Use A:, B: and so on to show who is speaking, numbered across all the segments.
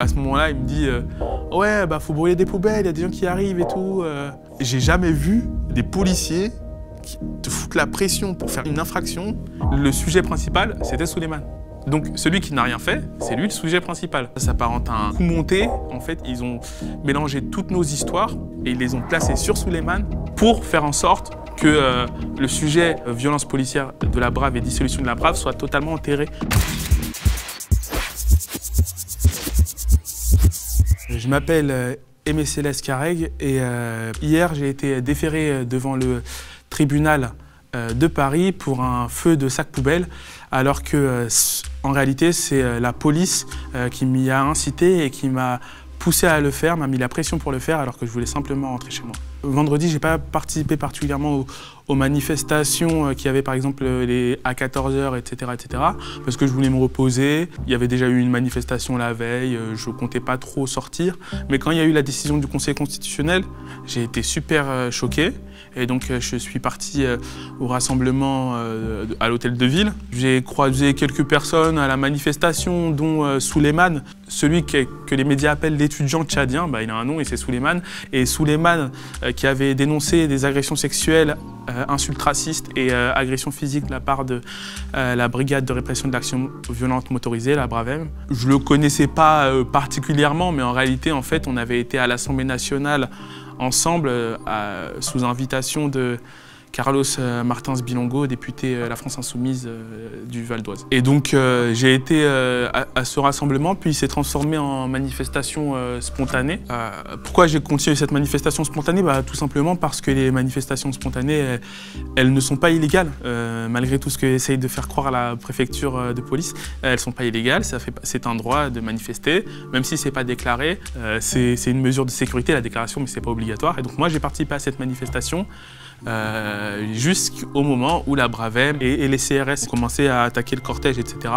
A: À ce moment-là, il me dit ouais, bah faut brûler des poubelles, il y a des gens qui arrivent et tout. J'ai jamais vu des policiers qui te foutent la pression pour faire une infraction. Le sujet principal, c'était Souleymane. Donc celui qui n'a rien fait, c'est lui le sujet principal. Ça s'apparente à un coup monté. En fait, ils ont mélangé toutes nos histoires et ils les ont placées sur Souleymane pour faire en sorte que le sujet violence policière de la Brave et dissolution de la Brave soit totalement enterré. Je m'appelle Aimé Céleste Carreg et hier j'ai été déféré devant le tribunal de Paris pour un feu de sac poubelle alors que en réalité c'est la police qui m'y a incité et qui m'a poussé à le faire, m'a mis la pression pour le faire alors que je voulais simplement rentrer chez moi. Vendredi, j'ai pas participé particulièrement aux manifestations qu'il y avait par exemple à 14h, etc., parce que je voulais me reposer. Il y avait déjà eu une manifestation la veille, je comptais pas trop sortir. Mais quand il y a eu la décision du Conseil constitutionnel, j'ai été super choqué. Et donc je suis parti au rassemblement à l'hôtel de ville. J'ai croisé quelques personnes à la manifestation, dont Souleymane, celui que les médias appellent l'étudiant tchadien. Bah, il a un nom et c'est Souleymane. Et Souleymane qui avait dénoncé des agressions sexuelles, insultes racistes et agressions physiques de la part de la brigade de répression de l'action violente motorisée, la BRAVEM. Je le connaissais pas particulièrement, mais en réalité, en fait, on avait été à l'Assemblée nationale ensemble, sous invitation de Carlos Martins Bilongo, député La France Insoumise du Val d'Oise. Et donc j'ai été à ce rassemblement, puis il s'est transformé en manifestation spontanée. Pourquoi j'ai continué cette manifestation spontanée? Tout simplement parce que les manifestations spontanées, elles ne sont pas illégales. Malgré tout ce qu'essaye de faire croire la préfecture de police, elles ne sont pas illégales, c'est un droit de manifester, même si ce n'est pas déclaré. C'est une mesure de sécurité, la déclaration, mais ce n'est pas obligatoire. Et donc moi j'ai participé à cette manifestation jusqu'au moment où la BRAVEM et les CRS ont commencé à attaquer le cortège, etc.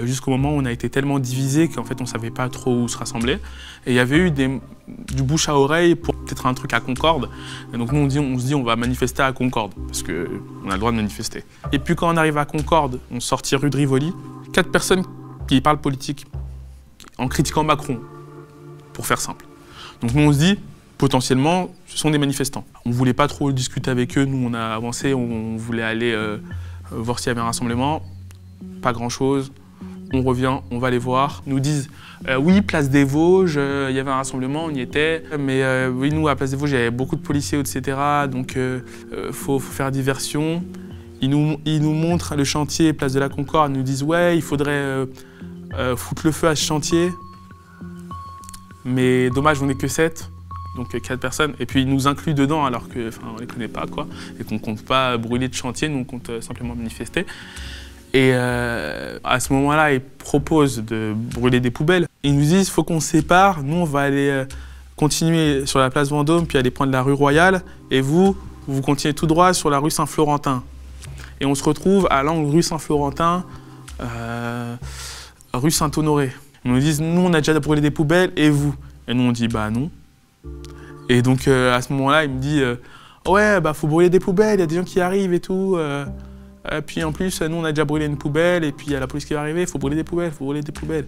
A: Jusqu'au moment où on a été tellement divisés qu'en fait on ne savait pas trop où se rassembler. Et il y avait eu du bouche à oreille pour peut-être un truc à Concorde. Et donc nous on se dit on va manifester à Concorde, parce qu'on a le droit de manifester. Et puis quand on arrive à Concorde, on sortit rue de Rivoli, 4 personnes qui parlent politique en critiquant Macron, pour faire simple. Donc nous on se dit, potentiellement, ce sont des manifestants. On ne voulait pas trop discuter avec eux, nous on a avancé, on voulait aller voir s'il y avait un rassemblement, pas grand-chose. On revient, on va les voir. Ils nous disent oui, place des Vosges, il y avait un rassemblement, on y était. Mais oui, nous, à place des Vosges, il y avait beaucoup de policiers, etc. Donc, faut faire diversion. Ils nous montrent le chantier, place de la Concorde. Ils nous disent ouais, il faudrait foutre le feu à ce chantier. Mais dommage, on n'est que 7. Donc 4 personnes. Et puis ils nous incluent dedans alors qu'on ne les connaît pas, quoi. Et qu'on ne compte pas brûler de chantier, nous on compte simplement manifester. Et à ce moment-là, ils proposent de brûler des poubelles. Ils nous disent, il faut qu'on se sépare, nous on va aller continuer sur la place Vendôme, puis aller prendre la rue Royale, et vous continuez tout droit sur la rue Saint-Florentin. Et on se retrouve à l'angle rue Saint-Florentin, rue Saint-Honoré. Ils nous disent, nous on a déjà brûlé des poubelles, et vous? Et nous on dit, bah non. Et donc à ce moment-là, il me dit, ouais, faut brûler des poubelles, il y a des gens qui arrivent et tout. Puis en plus, nous, on a déjà brûlé une poubelle, et puis il y a la police qui va arriver, il faut brûler des poubelles, il faut brûler des poubelles.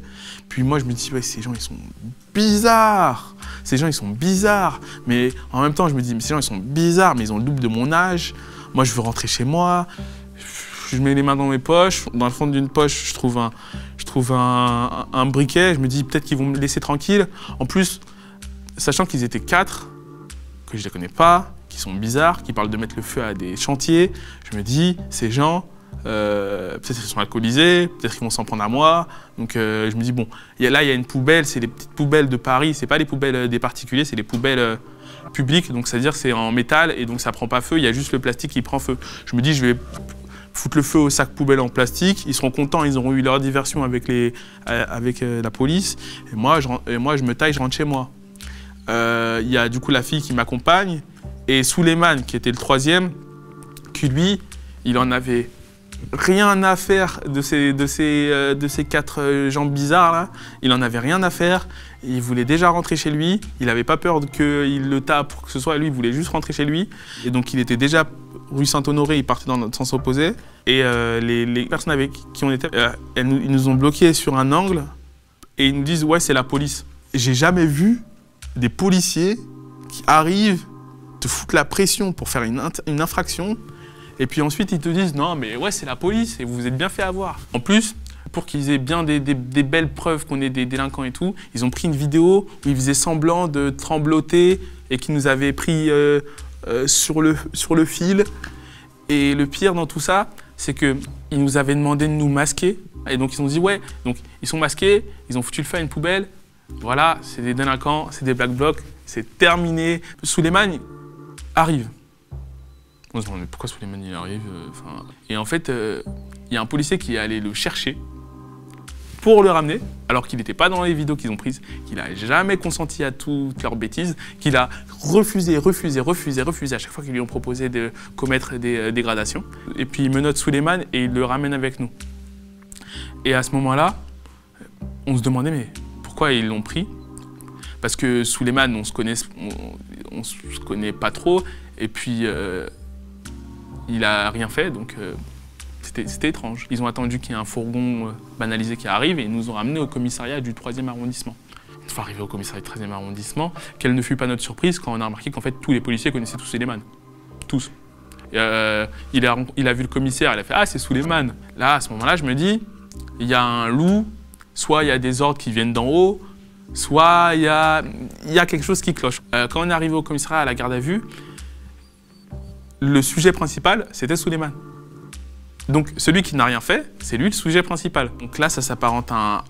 A: Puis moi, je me dis, ouais, ces gens, ils sont bizarres. Ces gens, ils sont bizarres. Mais en même temps, je me dis, mais ces gens, ils sont bizarres, mais ils ont le double de mon âge. Moi, je veux rentrer chez moi. Je mets les mains dans mes poches. Dans le fond d'une poche, je trouve un briquet. Je me dis, peut-être qu'ils vont me laisser tranquille. En plus, sachant qu'ils étaient 4, que je les connais pas, qui sont bizarres, qui parlent de mettre le feu à des chantiers. Je me dis, ces gens, peut-être qu'ils sont alcoolisés, peut-être qu'ils vont s'en prendre à moi. Donc je me dis, bon, là, il y a une poubelle, c'est les petites poubelles de Paris, c'est pas les poubelles des particuliers, c'est les poubelles publiques, donc c'est-à-dire c'est en métal et donc ça prend pas feu, il y a juste le plastique qui prend feu. Je me dis, je vais foutre le feu au sac poubelle en plastique, ils seront contents, ils auront eu leur diversion avec la police, et moi, je me taille, je rentre chez moi. Il y a du coup la fille qui m'accompagne, et Souleymane, qui était le 3e, qui lui, il en avait rien à faire de ces 4 gens bizarres là. Il en avait rien à faire. Il voulait déjà rentrer chez lui. Il n'avait pas peur qu'il le tape pour que ce soit. Lui, il voulait juste rentrer chez lui. Et donc il était déjà rue Saint-Honoré. Il partait dans notre sens opposé. Et les personnes avec qui on était, ils nous ont bloqués sur un angle et ils nous disent « ouais, c'est la police ». J'ai jamais vu des policiers qui arrivent, te foutent la pression pour faire une infraction, et puis ensuite ils te disent « non, mais ouais, c'est la police, et vous vous êtes bien fait avoir ». En plus, pour qu'ils aient bien des belles preuves qu'on est des délinquants et tout, ils ont pris une vidéo où ils faisaient semblant de trembloter et qu'ils nous avaient pris sur le fil. Et le pire dans tout ça, c'est qu'ils nous avaient demandé de nous masquer. Et donc ils ont dit ouais, donc ils sont masqués, ils ont foutu le feu à une poubelle. Voilà, c'est des délinquants, c'est des black blocs, c'est terminé. Souleymane arrive. On se demande mais pourquoi Souleymane il arrive Et en fait, il y a un policier qui est allé le chercher pour le ramener, alors qu'il n'était pas dans les vidéos qu'ils ont prises, qu'il n'a jamais consenti à toutes leurs bêtises, qu'il a refusé à chaque fois qu'ils lui ont proposé de commettre des dégradations. Et puis il menotte Souleymane et il le ramène avec nous. Et à ce moment-là, on se demandait mais pourquoi ils l'ont pris? Parce que Souleymane, on se connaît pas trop, et puis il a rien fait, donc c'était étrange. Ils ont attendu qu'il y ait un fourgon banalisé qui arrive et ils nous ont ramenés au commissariat du 3e arrondissement. Une fois arrivé au commissariat du 3e arrondissement, quelle ne fut pas notre surprise quand on a remarqué qu'en fait tous les policiers connaissaient tous Souleymane. Tous. Il a vu le commissaire, il a fait « ah, c'est Souleymane ». Là, à ce moment-là, je me dis, il y a un loup, soit il y a des ordres qui viennent d'en haut, soit il y a quelque chose qui cloche. Quand on est arrivé au commissariat à la garde à vue, le sujet principal, c'était Souleymane. Donc celui qui n'a rien fait, c'est lui le sujet principal. Donc là, ça s'apparente à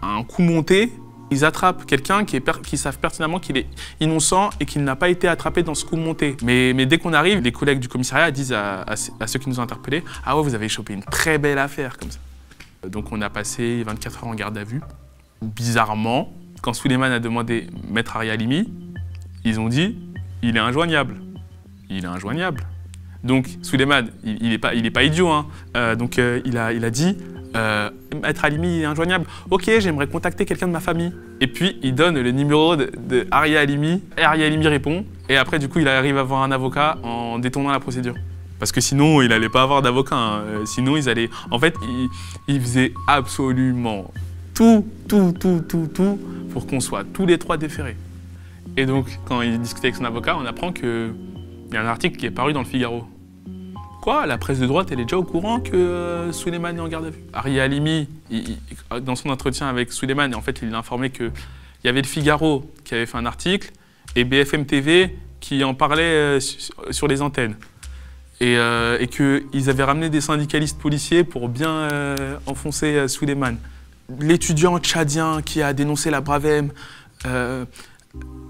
A: un coup monté. Ils attrapent quelqu'un qui savent pertinemment qu'il est innocent et qu'il n'a pas été attrapé dans ce coup monté. Mais dès qu'on arrive, les collègues du commissariat disent à ceux qui nous ont interpellés « ah ouais, vous avez chopé une très belle affaire comme ça ». Donc on a passé 24 heures en garde à vue. Bizarrement, quand Souleymane a demandé Maître Aria Halimi, ils ont dit « il est injoignable ». Il est injoignable. Donc Souleymane, il est pas idiot, hein. Il a dit Maître Halimi est injoignable. Ok, j'aimerais contacter quelqu'un de ma famille. Et puis il donne le numéro de Aria Halimi. Et Aria Halimi répond. Et après, du coup, il arrive à avoir un avocat en détournant la procédure. Parce que sinon, il n'allait pas avoir d'avocat. Hein. Sinon, ils allaient. En fait, ils faisaient absolument tout pour qu'on soit tous les trois déférés. Et donc, quand il discutait avec son avocat, on apprend qu'il y a un article qui est paru dans le Figaro. Quoi? La presse de droite, elle est déjà au courant que Souleymane est en garde à vue. Aria Halimi, dans son entretien avec Souleymane, en fait, il l'a informé qu'il y avait le Figaro qui avait fait un article et BFM TV qui en parlait sur les antennes. Et qu'ils avaient ramené des syndicalistes policiers pour bien enfoncer Souleymane. L'étudiant tchadien qui a dénoncé la Bravem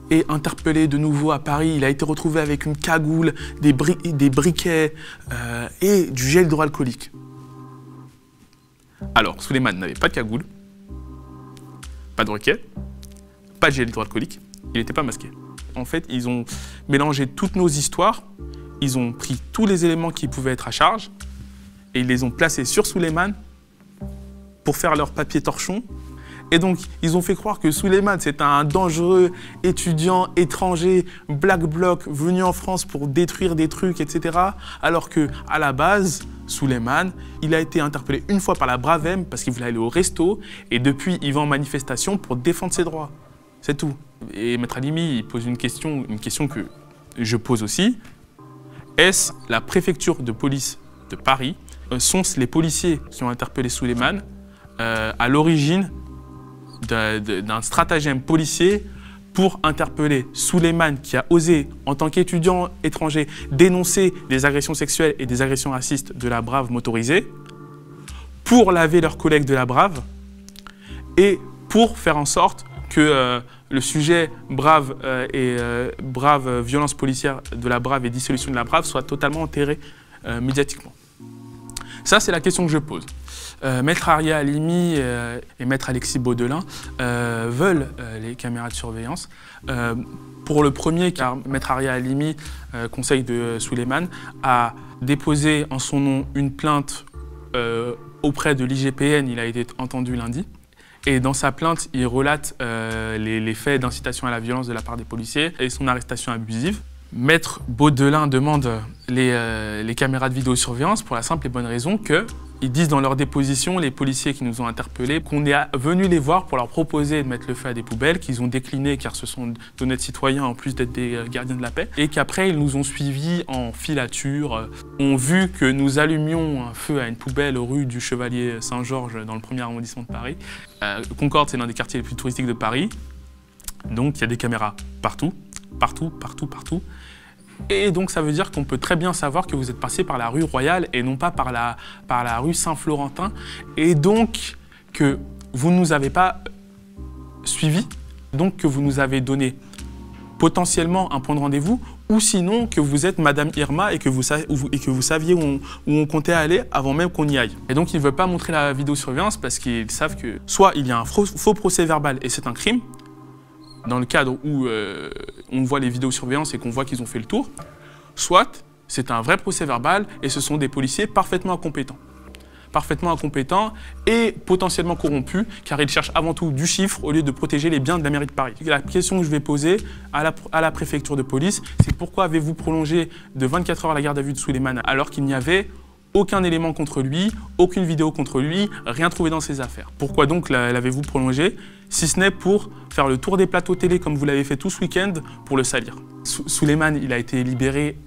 A: est interpellé de nouveau à Paris. Il a été retrouvé avec une cagoule, des briquets et du gel hydroalcoolique. Alors, Souleymane n'avait pas de cagoule, pas de briquet, pas de gel hydroalcoolique, il n'était pas masqué. En fait, ils ont mélangé toutes nos histoires, ils ont pris tous les éléments qui pouvaient être à charge et ils les ont placés sur Souleymane pour faire leur papier torchon. Et donc, ils ont fait croire que Souleymane, c'est un dangereux étudiant étranger, black bloc, venu en France pour détruire des trucs, etc. Alors qu'à la base, Souleymane, il a été interpellé une fois par la Bravem parce qu'il voulait aller au resto. Et depuis, il va en manifestation pour défendre ses droits. C'est tout. Et Maître Halimi, il pose une question que je pose aussi. Est-ce la préfecture de police de Paris, sont-ce les policiers qui ont interpellé Souleymane à l'origine d'un stratagème policier pour interpeller Souleymane qui a osé, en tant qu'étudiant étranger, dénoncer des agressions sexuelles et des agressions racistes de la Brave motorisée, pour laver leurs collègues de la Brave et pour faire en sorte que le sujet Brave Brave violence policière de la Brave et dissolution de la Brave soit totalement enterré médiatiquement. Ça, c'est la question que je pose. Maître Aria Halimi et Maître Alexis Baudelin veulent les caméras de surveillance. Pour le premier, car Maître Aria Halimi, conseil de Souleymane, a déposé en son nom une plainte auprès de l'IGPN. Il a été entendu lundi. Et dans sa plainte, il relate les faits d'incitation à la violence de la part des policiers et son arrestation abusive. Maître Baudelin demande les caméras de vidéosurveillance pour la simple et bonne raison que Ils disent dans leur déposition, les policiers qui nous ont interpellés, qu'on est venu les voir pour leur proposer de mettre le feu à des poubelles, qu'ils ont décliné car ce sont d'honnêtes citoyens en plus d'être des gardiens de la paix, et qu'après ils nous ont suivis en filature, ont vu que nous allumions un feu à une poubelle rue du Chevalier Saint-Georges dans le 1er arrondissement de Paris. Concorde, c'est l'un des quartiers les plus touristiques de Paris, donc il y a des caméras partout, partout, partout, partout. Et donc ça veut dire qu'on peut très bien savoir que vous êtes passé par la rue Royale et non pas par la rue Saint-Florentin. Et donc que vous ne nous avez pas suivis, donc que vous nous avez donné potentiellement un point de rendez-vous, ou sinon que vous êtes Madame Irma et que vous saviez où on comptait aller avant même qu'on y aille. Et donc ils ne veulent pas montrer la vidéosurveillance parce qu'ils savent que soit il y a un faux procès verbal et c'est un crime, dans le cadre où on voit les vidéosurveillances et qu'on voit qu'ils ont fait le tour, soit c'est un vrai procès verbal et ce sont des policiers parfaitement incompétents et potentiellement corrompus, car ils cherchent avant tout du chiffre au lieu de protéger les biens de la mairie de Paris. La question que je vais poser à la préfecture de police, c'est pourquoi avez-vous prolongé de 24 heures la garde à vue de Souleymane alors qu'il n'y avait aucun élément contre lui, aucune vidéo contre lui, rien trouvé dans ses affaires. Pourquoi donc l'avez-vous prolongé, si ce n'est pour faire le tour des plateaux télé comme vous l'avez fait tout ce week-end pour le salir. Souleymane, il a été libéré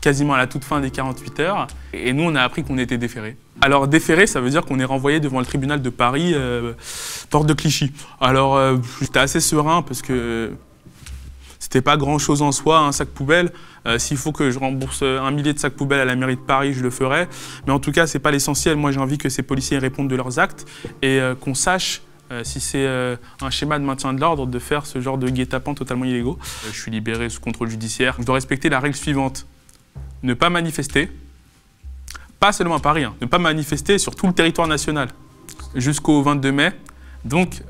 A: quasiment à la toute fin des 48 heures et nous on a appris qu'on était déféré. Alors déféré, ça veut dire qu'on est renvoyé devant le tribunal de Paris, porte de Clichy. Alors j'étais assez serein parce que c'était pas grand-chose en soi, un sac poubelle. S'il faut que je rembourse 1 millier de sacs poubelles à la mairie de Paris, je le ferai. Mais en tout cas, c'est pas l'essentiel. Moi, j'ai envie que ces policiers répondent de leurs actes et qu'on sache si c'est un schéma de maintien de l'ordre de faire ce genre de guet-apens totalement illégaux. Je suis libéré sous contrôle judiciaire. Je dois respecter la règle suivante. Ne pas manifester, pas seulement à Paris, hein, ne pas manifester sur tout le territoire national jusqu'au 22 mai. Donc,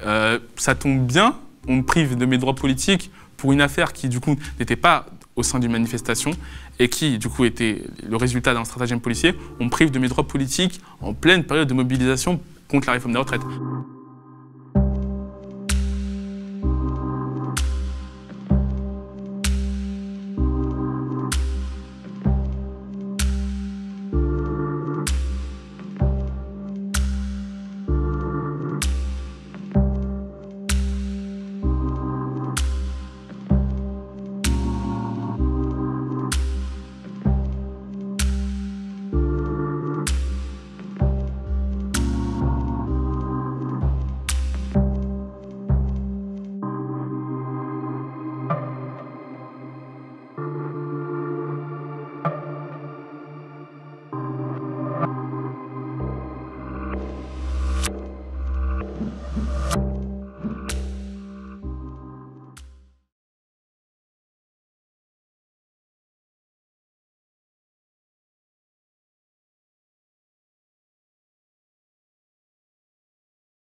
A: ça tombe bien, on me prive de mes droits politiques pour une affaire qui, du coup, n'était pas au sein d'une manifestation et qui, du coup, était le résultat d'un stratagème policier. On me prive de mes droits politiques en pleine période de mobilisation contre la réforme des retraites.